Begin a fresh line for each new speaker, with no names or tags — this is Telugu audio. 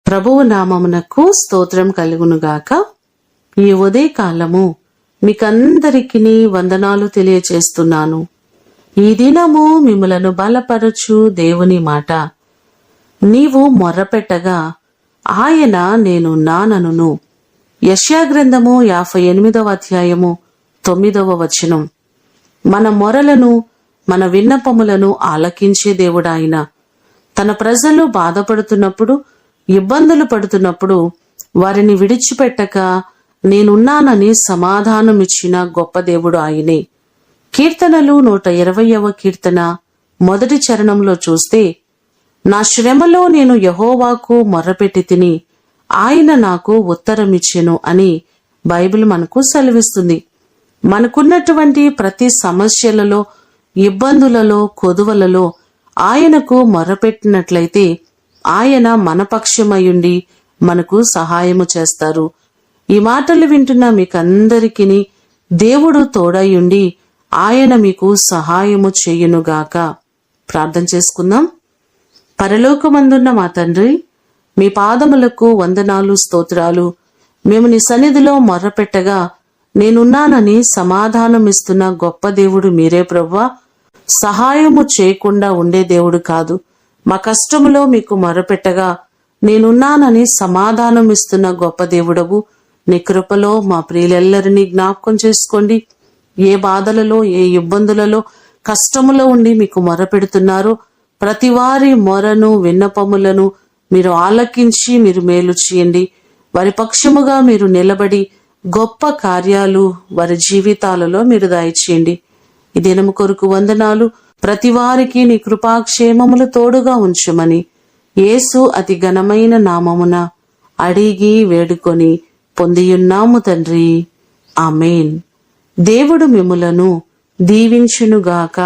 ప్రభువు నామమునకు స్తోత్రం కలుగునుగాక. ఈ ఉదయకాలము మీకందరికీ వందనాలు తెలియచేస్తున్నాను. ఈ దినము మిమ్ములను బలపరచు దేవుని మాట. నీవు మొర్రపెట్టగా ఆయన నేనున్నాననును. యెషయా గ్రంథము 58వ అధ్యాయము 9వ వచనం. మన మొరలను, మన విన్నపములను ఆలకించే దేవుడాయన. తన ప్రజలు బాధపడుతున్నప్పుడు, ఇబ్బందులు పడుతున్నప్పుడు వారిని విడిచిపెట్టక నేనున్నానని సమాధానమిచ్చిన గొప్ప దేవుడు ఆయనే. కీర్తనలు 120వ కీర్తన మొదటి చరణంలో చూస్తే, నా శ్రమలో నేను యెహోవాకు మొర్రపెట్టి తిని ఆయన నాకు ఉత్తరమిచ్చెను అని బైబిల్ మనకు సెలవిస్తుంది. మనకున్నటువంటి ప్రతి సమస్యలలో, ఇబ్బందులలో, కొదువలలో ఆయనకు మొర్రపెట్టినట్లయితే ఆయన మన పక్షమయుండి మనకు సహాయము చేస్తారు. ఈ మాటలు వింటున్న మీకందరికీ దేవుడు తోడయుండి ఆయన మీకు సహాయము చేయునుగాక. ప్రార్థన చేసుకుందాం. పరలోకమందున్న మా తండ్రి, మీ పాదములకు వందనాలు, స్తోత్రాలు. మేము నీ సన్నిధిలో మొర్రపెట్టగా నేనున్నానని సమాధానమిస్తున్న గొప్ప దేవుడు మీరే ప్రభువా. సహాయము చేయకుండా ఉండే దేవుడు కాదు. మా కష్టములో మీకు మొర్రపెట్టగా నేనున్నానని సమాధానమిస్తున్న గొప్ప దేవుడవు. నీ కృపలో మా ప్రియులెల్లరినీ జ్ఞాపకం చేసుకోండి. ఏ బాధలలో, ఏ ఇబ్బందులలో, కష్టములో ఉండి మీకు మొర్రపెడుతున్నారో ప్రతి వారి మొరను, విన్నపములను మీరు ఆలకించి మీరు మేలు చేయండి. వారి పక్షముగా మీరు నిలబడి గొప్ప కార్యాలు వారి జీవితాలలో మీరు దయచేయండి. ఈ దినము కొరకు వందనాలు. ప్రతి వారికి నీ కృపాక్షేమములు తోడుగా ఉంచమని యేసు అతి ఘనమైన నామమున అడిగి వేడుకొని పొందియున్నాము తండ్రి. ఆమేన్. దేవుడు మిమ్ములను దీవించునుగాక.